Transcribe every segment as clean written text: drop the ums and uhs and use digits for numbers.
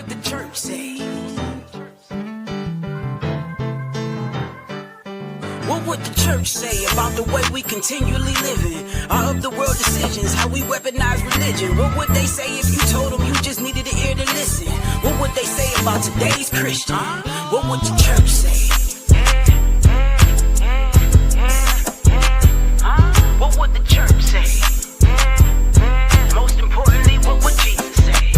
would the church say? What would the church say about the way we continually living? Our of the world decisions, how we weaponize religion. What would they say if you told them you just needed an ear to listen? What would they say about today's Christian? What would the church say? What would the church say? Most importantly, what would Jesus say?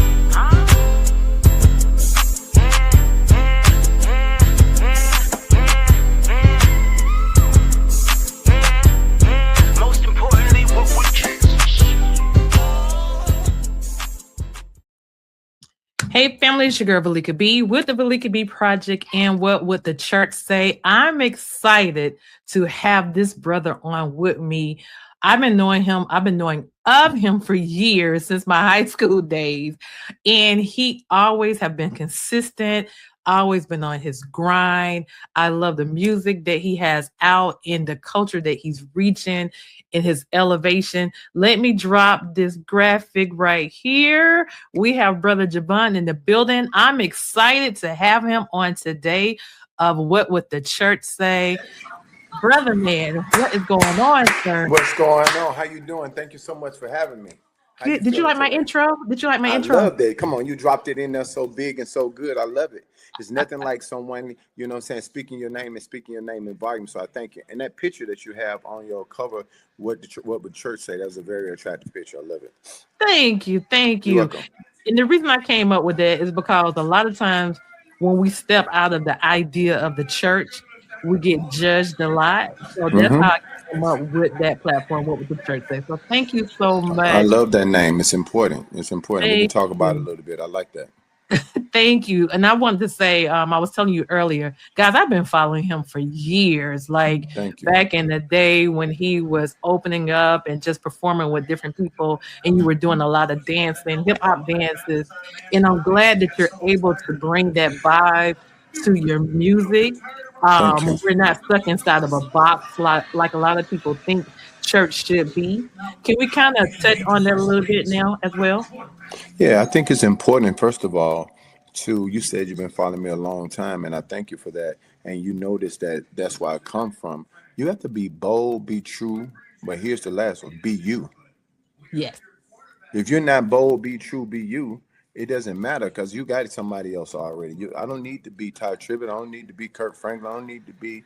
Most importantly, what would Jesus? Hey family, it's your girl Valika B with the Valika B Project and What Would the Church Say? I'm excited to have this brother on with me. I've been knowing of him for years, since my high school days, and he always have been consistent, always been on his grind. I love the music that he has out in the culture that he's reaching in his elevation. Let me drop this graphic right here. We have brother Jevon in the building. I'm excited to have him on today of What Would the Church Say? Brother man, what is going on, sir? What's going on? How you doing? Thank you so much for having me. Did you like my intro? Did you like my intro? I loved it. Come on, you dropped it in there so big and so good. I love it. It's nothing like someone, you know what I'm saying, speaking your name in volume. So I thank you. And that picture that you have on your cover, what would church say? That was a very attractive picture. I love it. Thank you. You're welcome. And the reason I came up with that is because a lot of times when we step out of the idea of the church, we get judged a lot. So that's how I came up with that platform. What would the church say? So thank you so much. I love that name. It's important. We can talk about it a little bit. I like that. Thank you. And I wanted to say, I was telling you earlier, guys, I've been following him for years. Like back in the day when he was opening up and just performing with different people, and you were doing a lot of dancing, hip hop dances. And I'm glad that you're able to bring that vibe to your music. We're not stuck inside of a box like a lot of people think church should be. Can we kind of touch on that a little bit now as well? Yeah, I think it's important, first of all, you said you've been following me a long time, and I thank you for that. And you notice that's where I come from. You have to be bold, be true, but here's the last one, be you. Yes. If you're not bold, be true, be you, it doesn't matter because you got somebody else already. I don't need to be Ty Tribbett. I don't need to be Kirk Franklin. I don't need to be,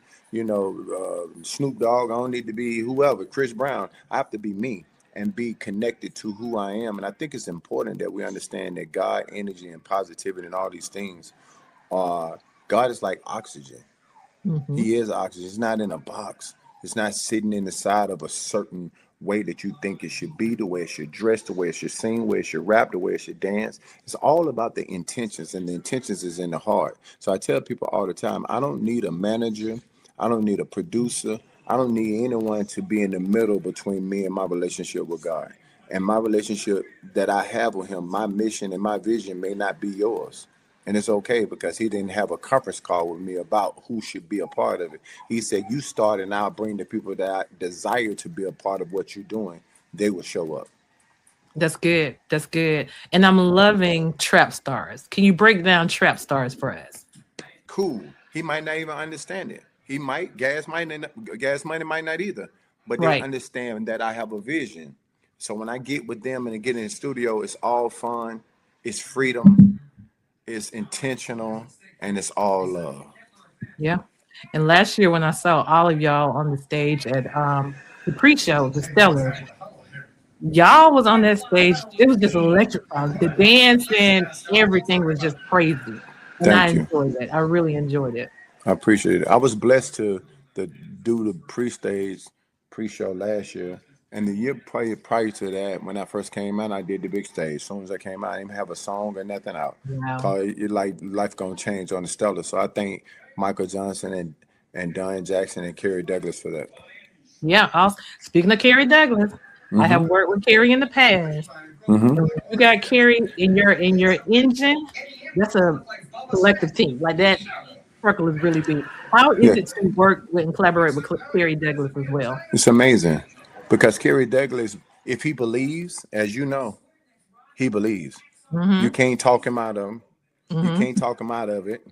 Snoop Dogg. I don't need to be whoever, Chris Brown. I have to be me and be connected to who I am. And I think it's important that we understand that God, energy, and positivity and all these things God is like oxygen. Mm-hmm. He is oxygen. It's not in a box. It's not sitting in the side of a certain way that you think it should be, the way it should dress, the way it should sing, the way it should rap, the way it should dance. It's all about the intentions, and the intentions is in the heart. So I tell people all the time, I don't need a manager. I don't need a producer. I don't need anyone to be in the middle between me and my relationship with God. And my relationship that I have with him, my mission and my vision may not be yours. And it's okay because he didn't have a conference call with me about who should be a part of it. He said, you start and I'll bring the people that I desire to be a part of what you're doing. They will show up. That's good. That's good. And I'm loving trap stars. Can you break down trap stars for us? Cool. He might not even understand it. He might, gas money might not either. But they understand that I have a vision. So when I get with them and get in the studio, it's all fun. It's freedom. It's intentional, and it's all love. Yeah. And last year when I saw all of y'all on the stage at the pre-show, the Stellar, y'all was on that stage. It was just electrifying. The dancing, everything was just crazy. And I enjoyed it. I really enjoyed it. I appreciate it. I was blessed to do the pre-show last year. And the year prior to that, when I first came out, I did the big stage. As soon as I came out, I didn't have a song or nothing out. Wow. It like life gonna change on the Stellar. So I thank Michael Johnson and Don Jackson and Kerry Douglas for that. Yeah. Speaking of Kerry Douglas, I have worked with Kerry in the past. So you got Kerry in your engine. That's a collective team. Like that circle is really big. How is it to work with and collaborate with Kerry Douglas as well? It's amazing. Because Kerry Douglas, if he believes, as you know, he believes. You can't talk him out of him. You Mm-hmm. can't talk him out of it.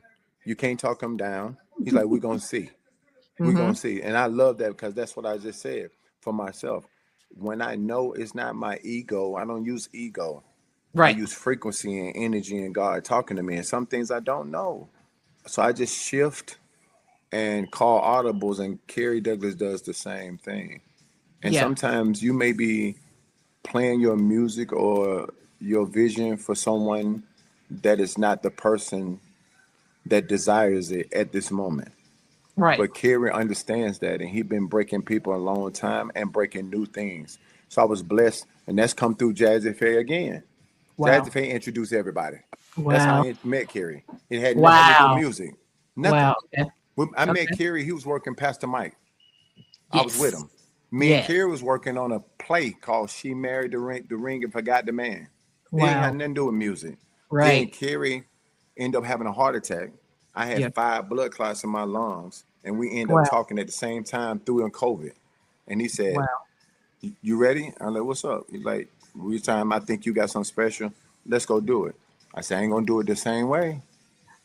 You can't talk him down. He's like, we're gonna see. We're Mm-hmm. gonna see. And I love that because that's what I just said for myself. When I know it's not my ego, I don't use ego. I Right. use frequency and energy and God talking to me. And some things I don't know. So I just shift and call audibles, and Kerry Douglas does the same thing. And Yeah. sometimes you may be playing your music or your vision for someone that is not the person that desires it at this moment. Right. But Kerry understands that, and he's been breaking people a long time and breaking new things. So I was blessed, and that's come through Jazzy Faye again. Jazzy Wow. Faye introduced everybody. That's how Wow. I met Kerry. It had nothing to do with Wow. music, nothing. Wow. Okay. When I met Okay. Kerry, he was working Pastor Mike. I was with Yes. him. Me and Yes. Kerry was working on a play called "She Married the Ring and Forgot the Man." It ain't had Wow. nothing to do with music. Then Right. Kerry ended up having a heart attack. I had Yeah. 5 blood clots in my lungs, and we ended up Wow. talking at the same time through COVID. And he said, Wow. "You ready?" I'm like, "What's up?" He's like, "We time. I think you got something special. Let's go do it." I said, "I ain't gonna do it the same way.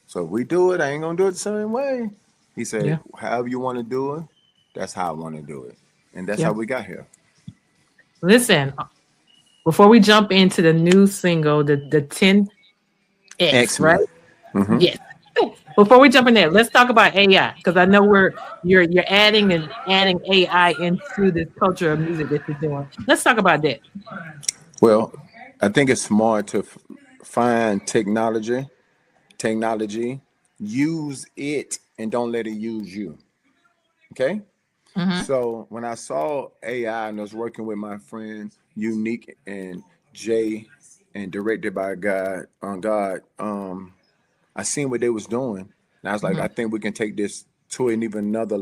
So if we do it, I ain't gonna do it the same way." He said, Yeah. "However you want to do it, that's how I want to do it," and that's Yeah. how we got here. Listen, before we jump into the new single, the 10X, X Me. right? Yes. Before we jump in there, let's talk about AI because I know you're adding and adding AI into this culture of music that you're doing. Let's talk about that. Well, I think it's smart to find technology, use it, and don't let it use you. Okay. Mm-hmm. So when I saw AI and I was working with my friend Unique and Jay and directed by God, I seen what they was doing, and I was like, Mm-hmm. I think we can take this to an even another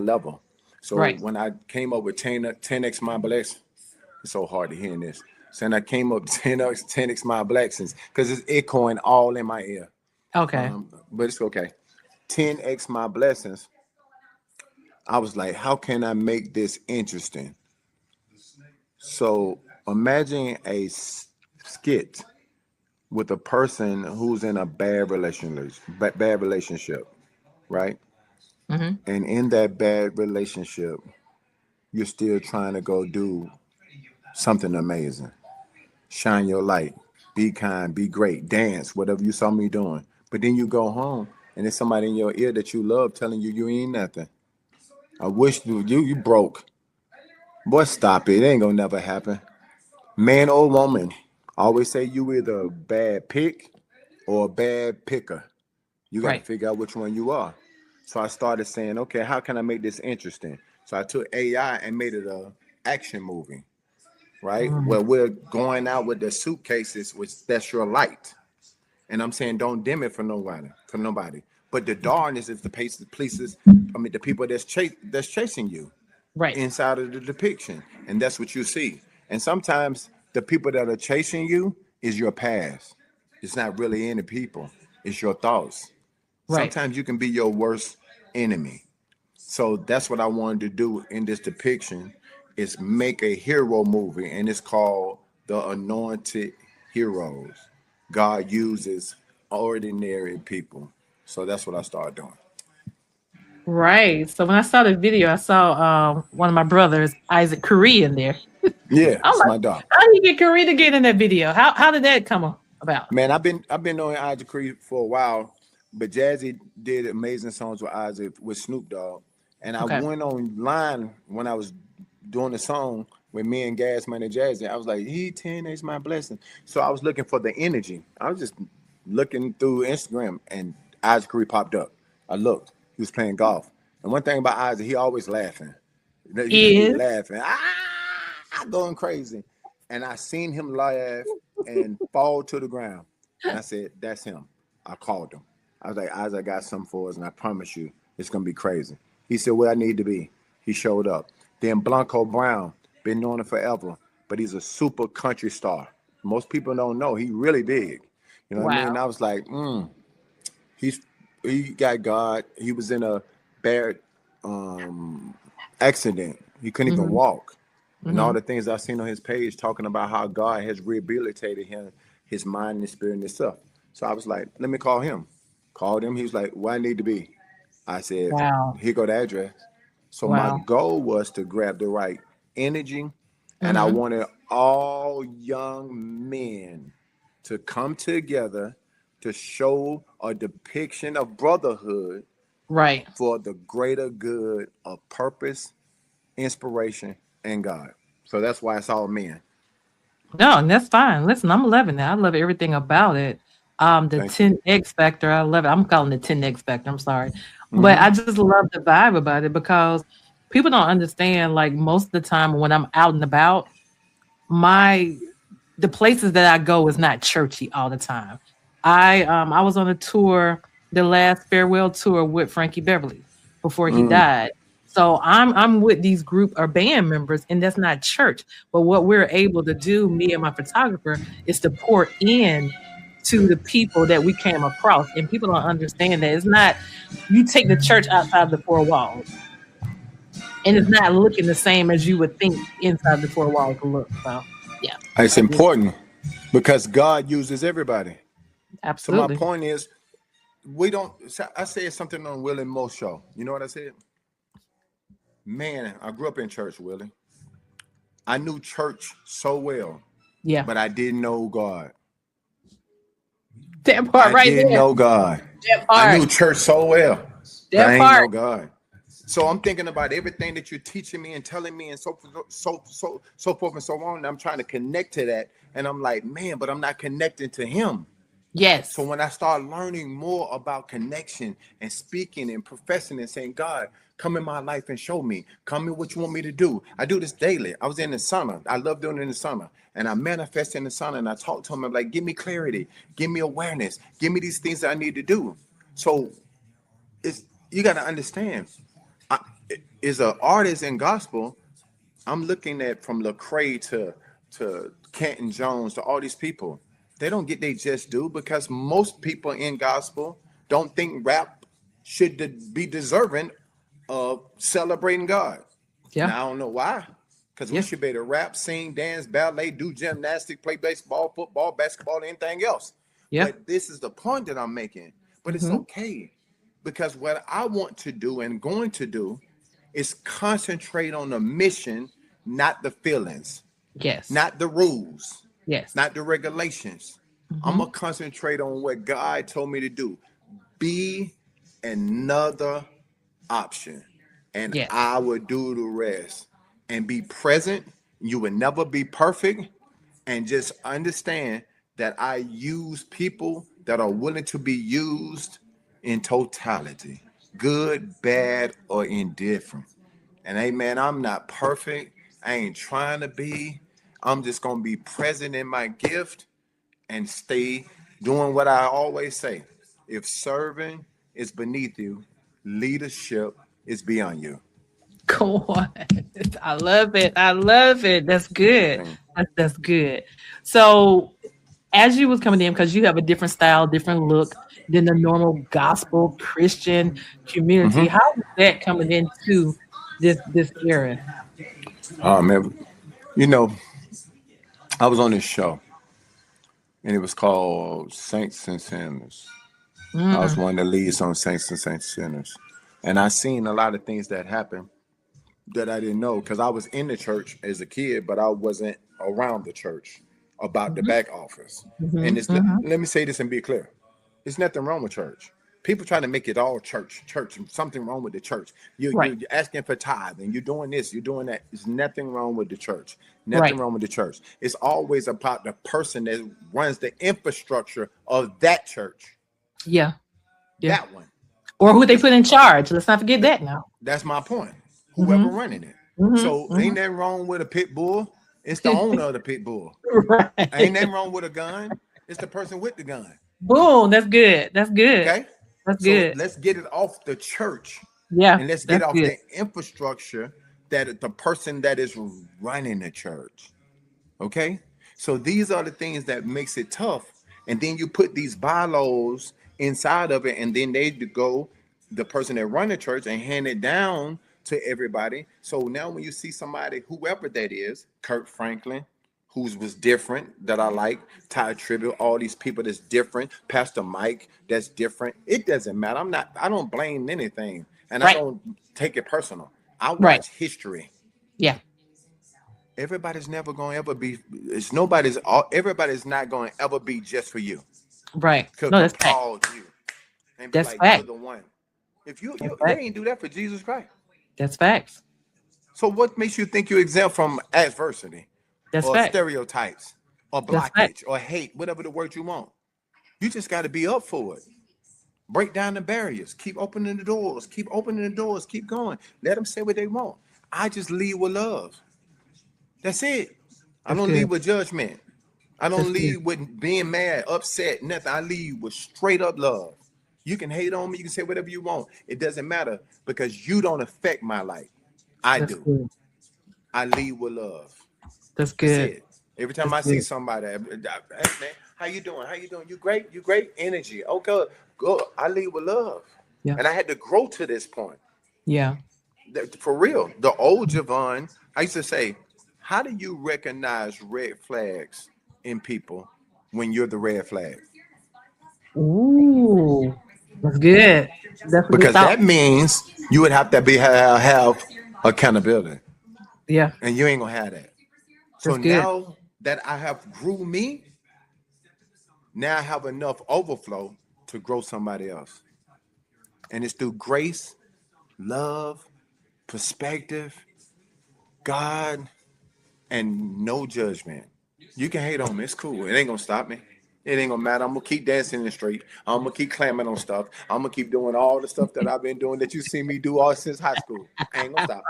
level. So Right. when I came up with 10x my blessings, it's so hard to hear in this. So then I came up 10x my blessings because it's echoing all in my ear. Okay. But it's okay. 10x my blessings. I was like, how can I make this interesting? So imagine a skit with a person who's in a bad relationship, right? Mm-hmm. And in that bad relationship, you're still trying to go do something amazing. Shine your light, be kind, be great, dance, whatever you saw me doing. But then you go home and there's somebody in your ear that you love telling you you ain't nothing. I wish you broke. Boy, stop it. It ain't gonna never happen. Man or woman, I always say you either a bad pick or a bad picker. You got to Right. figure out which one you are. So I started saying, okay, how can I make this interesting? So I took AI and made it a action movie, right? Mm. Where we're going out with the suitcases, which that's your light. And I'm saying don't dim it for nobody. But the darkness is the places, the people that's chasing you Right. inside of the depiction. And that's what you see. And sometimes the people that are chasing you is your past. It's not really any people. It's your thoughts. Right. Sometimes you can be your worst enemy. So that's what I wanted to do in this depiction is make a hero movie, and it's called The Anointed Heroes. God uses ordinary people. So that's what I started doing. Right. So when I saw the video, I saw one of my brothers, Isaac Curry, in there. Yeah, I'm it's like, my dog. how did you get Curry to get in that video? How did that come about? Man, I've been knowing Isaac Creed for a while, but Jazzy did amazing songs with Isaac with Snoop Dogg. And I Okay. went online when I was doing the song with me and Gas Man and Jazzy. I was like, he 10 is my blessing. So I was looking for the energy. I was just looking through Instagram and Isaac Creed popped up. I looked. He was playing golf. And one thing about Isaac, he always laughing. He just be Is laughing, going crazy. And I seen him laugh and fall to the ground. And I said, that's him. I called him. I was like, Isaac, I got something for us, and I promise you, it's gonna be crazy. He said, where I need to be. He showed up. Then Blanco Brown, been knowing him forever, but he's a super country star. Most people don't know he really big. You know what I mean? wow. And I was like, he's he got God. He was in a bad accident. He couldn't even Mm-hmm. walk. And all Mm-hmm. the things I've seen on his page talking about how God has rehabilitated him, his mind and spirit and his stuff. So I was like, let me call him. Called him. He was like, where I need to be. I said, Wow. here go the address. So my Wow. goal was to grab the right energy, and I Mm-hmm. wanted all young men to come together to show a depiction of brotherhood Right. for the greater good of purpose, inspiration, and God. So that's why it's all men. No, and that's fine. Listen, I'm loving that. I love everything about it. The Thank you. 10X factor, I love it. I'm calling it 10X factor. I'm sorry. But Mm-hmm. I just love the vibe about it because people don't understand, like most of the time when I'm out and about, my the places that I go is not churchy all the time. I was on a tour, the last farewell tour with Frankie Beverly before he Mm. died. So I'm with these group or band members, and that's not church. But what we're able to do, me and my photographer, is to pour in to the people that we came across. And people don't understand that it's not you take the church outside the four walls, and it's not looking the same as you would think inside the four walls will look. So yeah, It's I just important because God uses everybody. So my absolutely. point is, we don't. I said something on Willie Mo show. You know what I said? Man, I grew up in church, Willie. I knew church so well, Yeah. but I didn't know God. That part I right didn't there. know God. That I part. knew church so well, but I That ain't know part. God. So I'm thinking about everything that you're teaching me and telling me and so forth and so on. And I'm trying to connect to that. And I'm like, man, but I'm not connecting to him. So Yes. when I start learning more about connection and speaking and professing and saying, God, come in my life and show me. Come in what you want me to do. I do this daily. I was in the sauna. I love doing it in the sauna. And I manifest in the sauna and I talk to him. I'm like, give me clarity. Give me awareness. Give me these things that I need to do. So it's you got to understand. I, is an artist in gospel. I'm looking at from Lecrae to Canton Jones to all these people. They don't get they just do because most people in gospel don't think rap should be deserving of celebrating God. Yeah. Now I don't know why, because we Yeah. should be able to rap, sing, dance, ballet, do gymnastics, play baseball, football, basketball, anything else. Yeah. But this is the point that I'm making. But it's Mm-hmm. okay because what I want to do and going to do is concentrate on the mission, not the feelings, Yes. not the rules, Yes. not the regulations. I'm Mm-hmm. gonna concentrate on what God told me to do. Be another option, and Yes. I would do the rest. And be present. You will never be perfect, and just understand that I use people that are willing to be used in totality, good, bad, or indifferent. And hey, man, I'm not perfect. I ain't trying to be. I'm just gonna be present in my gift and stay doing what I always say. If serving is beneath you, leadership is beyond you. Go on. I love it. I love it. That's good. Okay. That's good. So as you was coming in, because you have a different style, different look than the normal gospel Christian community, how was that coming into this era? Man, you know, I was on this show and it was called Saints and Sinners. I was Mm, one of the leads on Saints and Saints Sinners. And I seen a lot of things that happened that I didn't know because I was in the church as a kid, but I wasn't around the church about the mhm, back office. And mhm, it's mhm. let me say this and be clear. There's nothing wrong with church. People trying to make it all church, and something wrong with the church. Right. You're asking for tithe and you're doing this, you're doing that. There's nothing wrong with the church. Nothing Right. wrong with the church. It's always about the person that runs the infrastructure of that church. Yeah. Yeah. That one. Or who they It's put in charge. Let's not forget that now. That's my point. Whoever Hmm. running it. Hmm. So ain't that wrong with a pit bull? It's the Hmm. owner of the pit bull. Ain't Right. that wrong with a gun? It's the person with the gun. Boom. That's good. That's good. Okay. That's So good. let's get it off the church Yeah. and let's get That's off good. the infrastructure that the person that is running the church. Okay. So these are the things that makes it tough. And then you put these bylaws inside of it, and then they go the person that run the church and hand it down to everybody. So now when you see somebody, whoever that is, Kirk Franklin, who was different that I like. Ty Tribbett, all these people that's different. Pastor Mike, that's different. It doesn't matter. I don't blame anything, and I Right. don't take it personal. I Right. watch history. Yeah. Everybody's never going to ever be. Everybody's not going to ever be just for you. Right. Could No, come that's fact. call you and be That's like, you're fact. the one. If you, That's they fact. ain't do that for Jesus Christ. That's facts. So what makes you think you're exempt from adversity That's or fact. stereotypes or That's fact. blockage or hate, whatever the word you want? You just got to be up for it. Break down the barriers. Keep opening the doors. Keep opening the doors. Keep going. Let them say what they want. I just lead with love. That's it. I That's don't lead good. with judgment. I That's don't good. lead with being mad, upset, nothing. I lead with straight up love. You can hate on me. You can say whatever you want. It doesn't matter because you don't affect my life. I That's do. good. I lead with love. That's That's good. it. Every time That's I see good. somebody, hey man, how you doing? How you doing? You great? You great? Energy. Okay, good. I lead with love. Yeah. And I had to grow to this point. Yeah. For real. The old Jevon, I used to say, how do you recognize red flags in people when you're the red flag? Ooh. That's good. That's a good Because thought. that means you would have to have accountability. Yeah. And you ain't gonna have that. So That's good. now that I have grew me, now I have enough overflow to grow somebody else. And it's through grace, love, perspective, God, and no judgment. You can hate on me. It's cool. It ain't gonna stop me. It ain't gonna matter. I'm gonna keep dancing in the street. I'm gonna keep clamming on stuff. I'm gonna keep doing all the stuff that I've been doing that you see me do all since high school. I ain't gonna stop.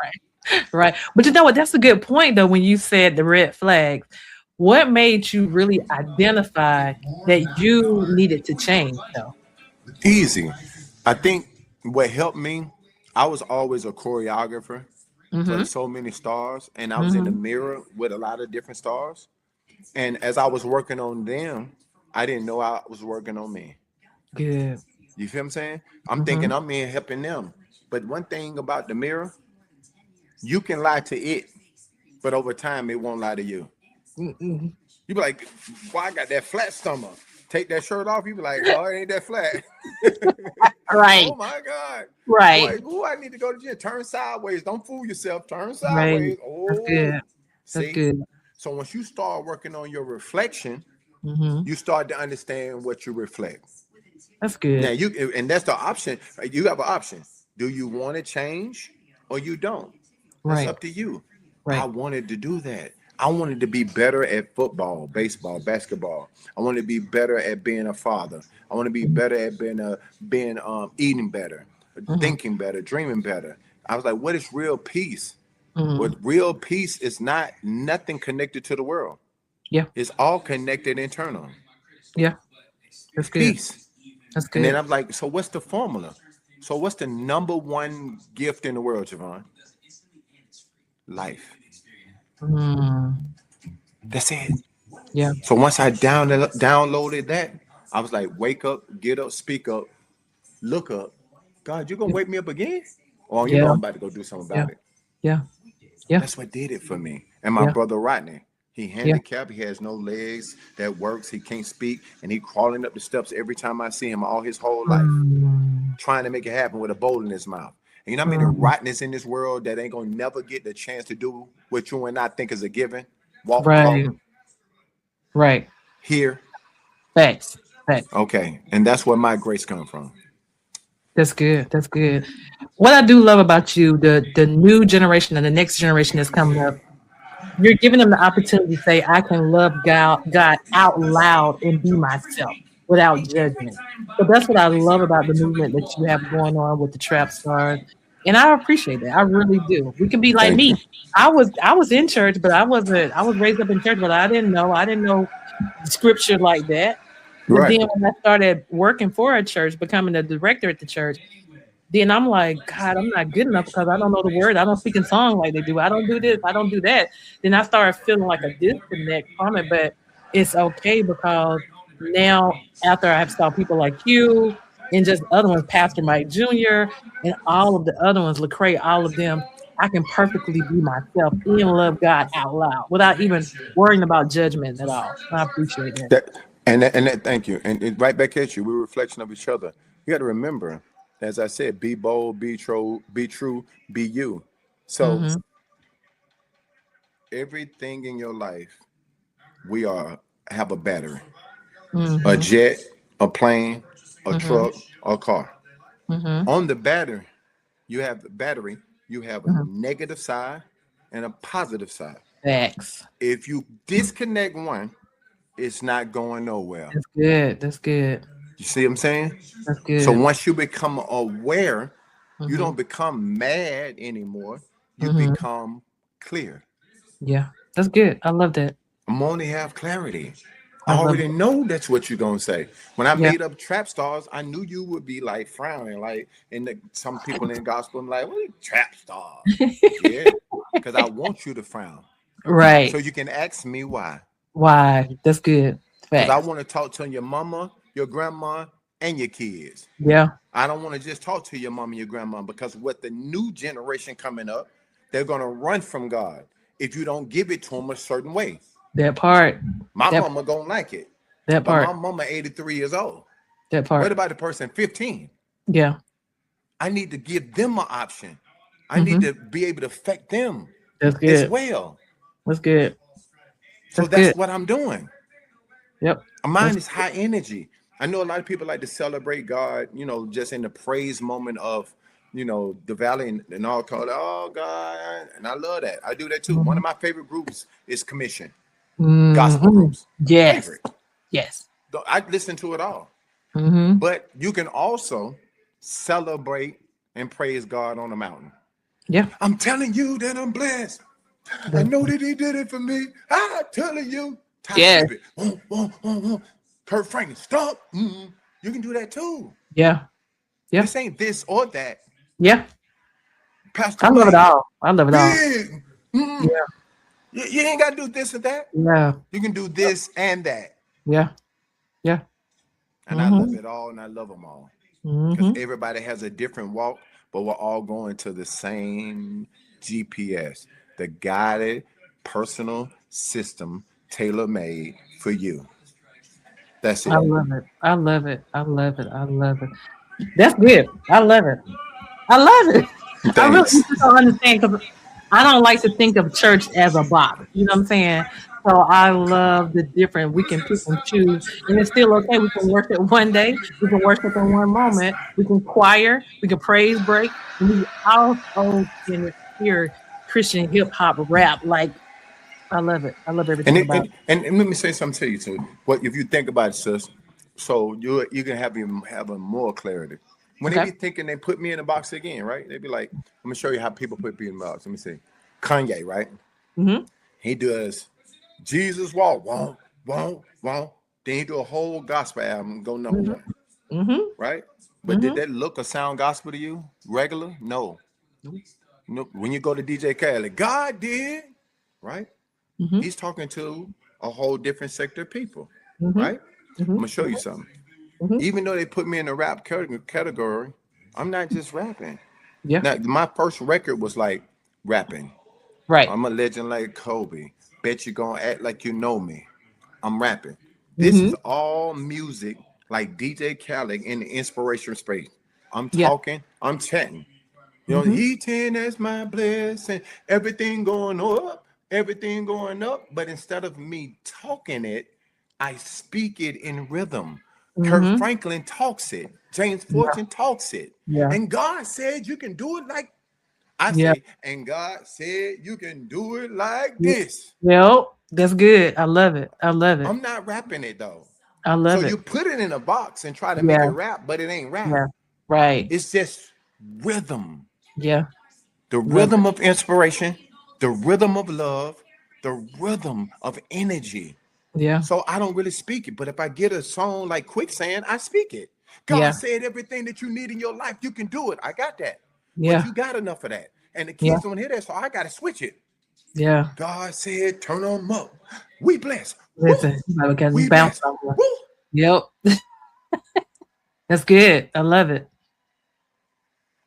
Right. But you know what? That's a good point, though, when you said the red flags. What made you really identify that you needed to change, though? Easy. I think what helped me, I was always a choreographer for Mm-hmm. so many stars, and I was in the Mm-hmm. mirror with a lot of different stars. And as I was working on them, I didn't know I was working on me. Good. You feel what I'm saying? I'm Mm-hmm. thinking I'm in helping them. But one thing about the mirror, you can lie to it, but over time it won't lie to you. Mm-mm. You be like, "Why I got that flat stomach? Take that shirt off." You be like, "Oh, it ain't that flat." Right. Oh my God, Right. boy, ooh, I need to go to the gym. Turn sideways. Don't fool yourself. Turn Right. sideways. That's Oh, good. That's see. good. So once you start working on your reflection, Mm-hmm. you start to understand what you reflect. That's Now good. you and that's the option. You have an option. Do you want to change or you don't? That's Right. up to you. I Right. wanted to do that. I wanted to be better at football, baseball, basketball. I wanted to be better at being a father. I want to be Mm-hmm. better at being eating better, Mm-hmm. thinking better, dreaming better. I was like, what is real peace? Mm-hmm. What real peace is not nothing connected to the world. Yeah. It's all connected internal. Yeah. That's good. Peace. That's And then good. I'm like, so what's the formula? So what's the number one gift in the world, Jevon? Life. Mm. That's it. Yeah. So once I downloaded that, I was like, wake up, get up, speak up, look up. God, you gonna wake me up again? Oh, you know Yeah. I'm about to go do something Yeah. about it. Yeah. Yeah. That's what did it for me. And my Yeah. brother Rodney, he Yeah. handicapped, he has no legs that works, he can't speak, and he crawling up the steps every time I see him all his whole life, Mm. trying to make it happen with a bowl in his mouth. And you know how many Mm. rottenness in this world that ain't gonna never get the chance to do what you and I think is a given? Walk, Right. talk, Right. hear. Facts. Facts. Okay. And that's where my grace come from. That's good. That's good. What I do love about you, the new generation and the next generation that's coming up, you're giving them the opportunity to say, I can love God out loud and be myself without judgment. So that's what I love about the movement that you have going on with the trap stars. And I appreciate that. I really do. We can be like Thank you. me. I was in church, but I was raised up in church, but I didn't know scripture like that. But Right. then when I started working for a church, becoming a director at the church, then I'm like, God, I'm not good enough because I don't know the word. I don't speak in song like they do. I don't do this. I don't do that. Then I started feeling like a disconnect from it, but it's okay because now after I have saw people like you and just other ones, Pastor Mike Jr. and all of the other ones, Lecrae, all of them, I can perfectly be myself and love God out loud without even worrying about judgment at all. I appreciate that. Thank you. And right back at you, we're a reflection of each other. You got to remember, as I said, be bold, be true, be you. So Mm-hmm. everything in your life, we are have a battery, a Mm-hmm. jet, a plane, a Mm-hmm. truck, a car. Mm-hmm. On the battery, you have the battery. You have a Mm-hmm. negative side and a positive side. Facts. If you disconnect one, it's not going nowhere. That's good. That's good. You see what I'm saying? That's So good. once you become aware, you Mm-hmm. don't become mad anymore. You Mm-hmm. become clear. Yeah. That's good. I love that. I'm only have clarity. I I love already that. know that's what you're gonna say. When I Yeah. made up trap stars, I knew you would be like frowning, like some people in gospel, I'm like, what are trap stars? Yeah, because I want you to frown. So Right. you can ask me why. Why? That's good. Because I Facts. want to talk to your mama, your grandma, and your kids. Yeah. I don't want to just talk to your mom and your grandma because with the new generation coming up, they're going to run from God if you don't give it to them a certain way. That part. My That mama going to like it, that but my part. mama 83 years old. That What part. about the person 15? Yeah. I need to give them an option. I need Mm-hmm. to be able to affect them That's as good. well. That's good. So That's that's good. what I'm doing. Yep. Mine That's is high energy. I know a lot of people like to celebrate God, just in the praise moment of, the valley and all call it, oh God. And I love that. I do that too. One mm-hmm. of my favorite groups is Commission, gospel Mm-hmm. groups. Yes. Favorite. Yes. I listen to it all. Mm-hmm. But you can also celebrate and praise God on the mountain. Yeah. I'm telling you that I'm blessed. I That's, know that he did it for me. I'm telling you. Ty yes. Tribbett. Kurt Franklin. Stop. You can do that too. Yeah. Yeah. This ain't this or that. Yeah. Pastor I love it Wayne. all. I love it all. Big. Yeah. You ain't got to do this or that. Yeah. You can do this and that. Yeah. Yeah. And I love Mm-hmm. it all and I love them all. Because Mm-hmm. everybody has a different walk, but we're all going to the same GPS, the guided personal system tailor made for you. That's I it. love it. I love it. I love it. I love it. That's good. I love it. I love it. I really Thanks. just don't understand because I don't like to think of church as a box. You know what I'm saying? So I love the different. We can pick and choose, and it's still okay. We can worship one day. We can worship in one moment. We can choir. We can praise break. And we also can hear Christian hip hop rap. Like I love it. I love And, everything it, about and and let me say something to you too. What if you think about it, sis? So you can have a more clarity. When it. they Okay. be thinking they put me in a box again, right? They be like, "I'm gonna show you how people put me in a box." Let me see. Kanye, right? Mm-hmm. He does Jesus walk, won't, won't, won't. Then he do a whole gospel album, go number Mm-hmm. one, Mm-hmm. right? But did Mm-hmm. that look or sound gospel to you? Regular? No. No. When you go to DJ Khaled, God did, right? Mm-hmm. He's talking to a whole different sector of people, Mm-hmm. right? I'm Mm-hmm. gonna show you something. Mm-hmm. Even though they put me in the rap category, I'm not just rapping. Yeah. Now, my first record was like rapping. Right. I'm a legend like Kobe. Bet you gonna act like you know me. I'm rapping. This Mm-hmm. is all music like DJ Khaled in the inspiration space. I'm Yeah. talking, I'm chatting. Mm-hmm. He 10 that's my blessing. Everything going up, everything going up. But instead of me talking it, I speak it in rhythm. Kurt Mm-hmm. Franklin talks it. James Yeah. Fortune talks it. Yeah. And God said you can do it like I Yeah. say, and God said you can do it like Yeah. this. Yep. That's good. I love it. I love it. I'm not rapping it though. I So love you it. put it in a box and try to make Yeah. it rap, but it ain't rap. Yeah. Right. It's just rhythm. Yeah. The Love it. rhythm of inspiration, the rhythm of love, the rhythm of energy. Yeah. So I don't really speak it, but if I get a song like Quicksand, I speak it. God Yeah. said everything that you need in your life, you can do it. I got that. But Yeah. you got enough of that. And the Yeah. kids don't hear that, so I got to switch it. Yeah. God said, turn them up. We bless. Woo! Listen, I got me We bounce bless. somewhere. Woo! Yep. That's good. I love it.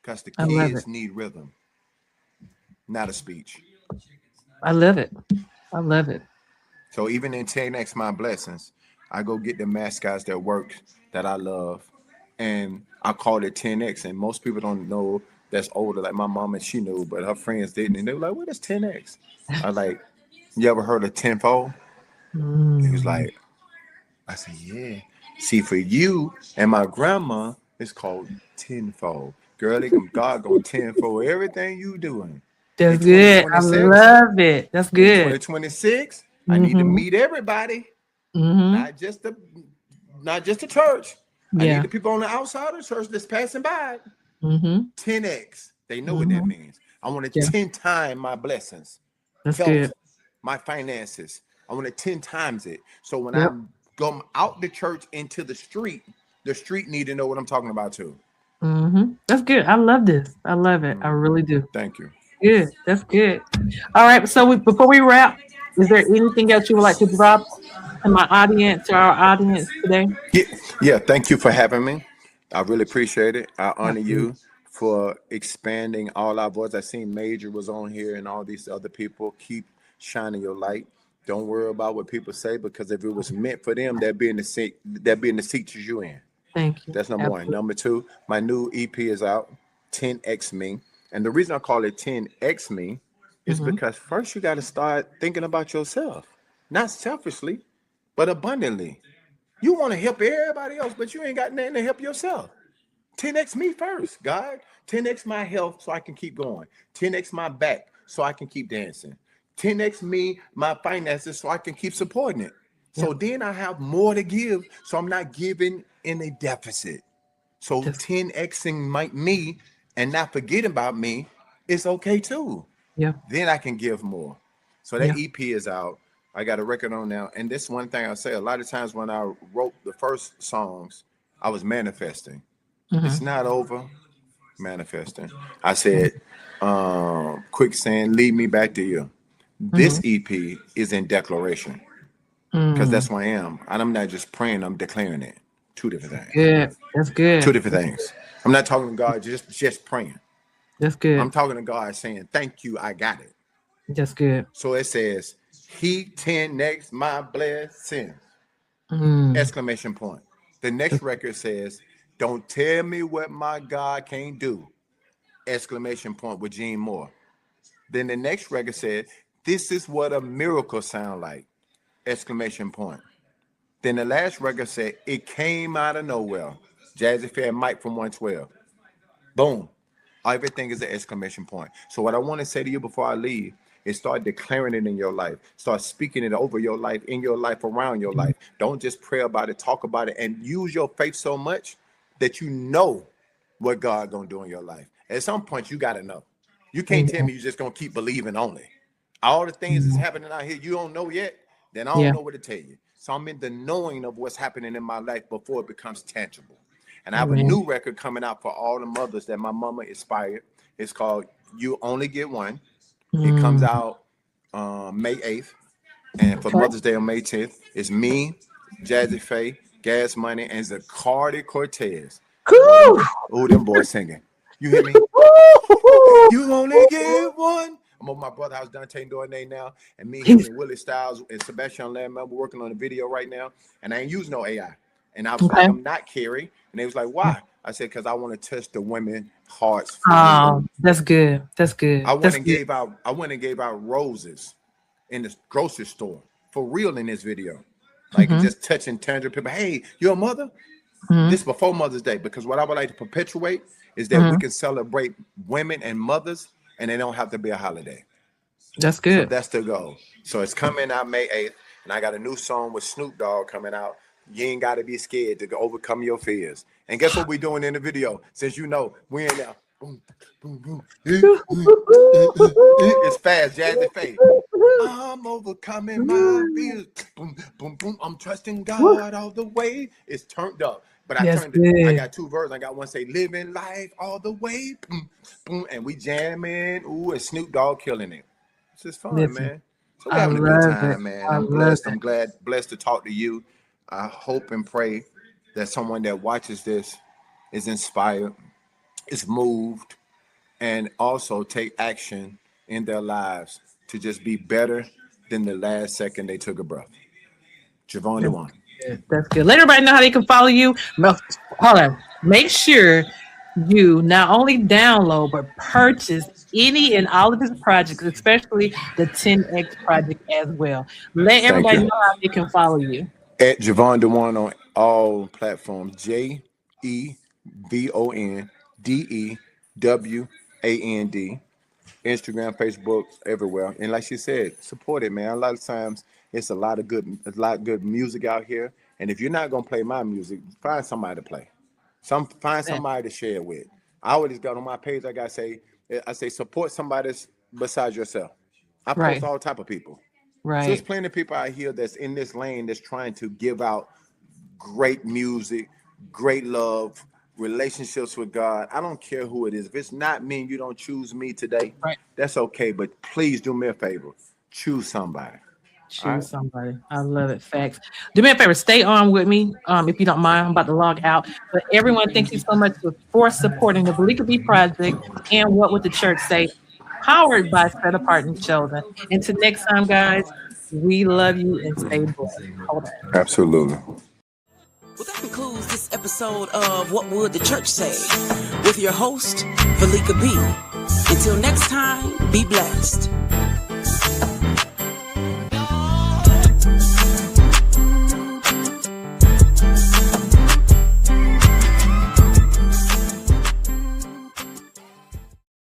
Because the I love it. kids need rhythm. not a speech. I love it. I love it. So even in 10X My Blessings, I go get the mascots that work that I love, and I called it 10X. And most people don't know that's older. Like my mom, and she knew, but her friends didn't. And they were like, "What is 10X?" I was like, "You ever heard of tenfold?" He was Mm. like, I said, "Yeah." See, for you and my grandma, it's called tenfold. Girl, God gonna tenfold everything you doing. In That's good. I 2026, love it. That's in good. 2026, I need to Mm-hmm. meet everybody, Mm-hmm. not just the church. I need Yeah. the people on the outside of the church that's passing by. Mm-hmm. 10X. They know what that Mm-hmm. means. I want to Yeah. 10 times my blessings, That's health, good. my finances. I want to 10 times it. So when Yep. I'm going out the church into the street need to know what I'm talking about too. Mm-hmm. That's good. I love this. I love it. I really do. Thank you. Good. That's good. All right. So before we wrap, is there anything else you would like to drop to my audience, to our audience today? Yeah, yeah, thank you for having me. I really appreciate it. I honor Absolutely. you for expanding all our voice. I seen Major was on here and all these other people. Keep shining your light. Don't worry about what people say because if it was meant for them, they'd be in the seat you in. Thank you. That's number one. Absolutely. Number two, my new EP is out, 10X Me. And the reason I call it 10X Me is Mm-hmm. because first you got to start thinking about yourself, not selfishly, but abundantly. You want to help everybody else, but you ain't got nothing to help yourself. 10X me first, God. 10X my health so I can keep going. 10X my back so I can keep dancing. 10X me, my finances so I can keep supporting it. Yep. So then I have more to give, so I'm not giving in a deficit. So Just 10Xing me and not forgetting about me is okay too. yeah. Then I can give more. So that Yeah. EP is out. I got a record on now. And this one thing I say a lot of times when I wrote the first songs, I was manifesting. It's Mm-hmm. not over, manifesting. I said, quicksand, lead me back to you. Mm-hmm. This EP is in declaration because Mm. that's who I am. And I'm not just praying, I'm declaring it. Two different things. Good. That's Two good. different things. I'm not talking to God just praying. That's good. I'm talking to God saying, thank you, I got it. That's good. So it says, he 10 next my blessings. Mm. Exclamation point. The next record says, don't tell me what my God can't do. Exclamation point with Gene Moore. Then the next record said, this is what a miracle sound like. Exclamation point. Then the last record said, it came out of nowhere. Jazzy Fair Mike from 112. Boom. Everything is an exclamation point. So what I want to say to you before I leave is start declaring it in your life. Start speaking it over your life, in your life, around your life. Don't just pray about it, talk about it, and use your faith so much that you know what God gonna do in your life. At some point, you gotta know. You can't tell Amen. me you're just gonna keep believing only. All the things that's Mm. happening out here you don't know yet, then I don't Yeah. know what to tell you. So I'm in the knowing of what's happening in my life before it becomes tangible. And I have a Amen. new record coming out for all the mothers that my mama inspired. It's called You Only Get One. It comes Mm. out May 8th. And for Okay. Mother's Day on May 10th, it's me, Jazzy Faye, Gas Money, and Zacardi Cortez. Cool. Oh, them boys singing. You hear me? You only get one. I'm on my brother house, Dante Dornay now, and me, him, He's and Willie Styles and Sebastian Lamb. We're working on a video right now, and I ain't using no AI. And I was like, okay. I'm not Carrie. And they was like, why? I said, because I want to touch the women hearts for real. Oh, that's good. That's good. That's good. I went and gave out roses in the grocery store for real in this video. Like Mm-hmm. just touching tangible people. Hey, you're a mother? Mm-hmm. This before Mother's Day, because what I would like to perpetuate is that we Mm-hmm. can celebrate women and mothers and they don't have to be a holiday. That's So good. that's the goal. So it's coming out May 8th, and I got a new song with Snoop Dogg coming out. You ain't got to be scared to overcome your fears. And guess what we're doing in the video? Since you know, we're in there. Boom, boom, boom. It's fast, Jazzy Faye. I'm overcoming my fears. Boom, boom, boom. I'm trusting God all the way. It's turned up. But I That's turned it. I good. got two versions. I got one say living life all the way. Boom, boom. And we jamming. Ooh, and Snoop Dogg killing it. It's just fun, Listen, man. So we're I having a good love it. time, man. I I'm love blessed. it. I'm blessed to talk to you. I hope and pray that someone that watches this is inspired, is moved, and also take action in their lives to just be better than the last second they took a breath. Jevon Dewand. That's good. Let everybody know how they can follow you. Hold on. Make sure you not only download but purchase any and all of his projects, especially the 10X project as well. Let everybody know how they can follow you. At Jevon Dewand on all platforms. JEVONDEWAND. Instagram, Facebook, everywhere. And like she said, support it, man. A lot of times it's a lot of good music out here. And if you're not gonna play my music, find somebody to play. Find somebody to share with. I always got on my page, I say support somebody besides yourself. I post all type of people. Right. So there's plenty of people out here that's in this lane that's trying to give out great music, great love, relationships with God. I don't care who it is. If it's not me and you don't choose me today, that's okay. But please do me a favor. Choose somebody. Choose somebody. I love it. Facts. Do me a favor. Stay on with me. If you don't mind, I'm about to log out. But everyone, thank you so much for supporting the Belika B Project and What Would the Church Say? Powered by Set Apart and Chosen. Until next time, guys, we love you and stay blessed. Hold on. Absolutely. Well, that concludes this episode of What Would the Church Say? With your host, Belika B. Until next time, be blessed.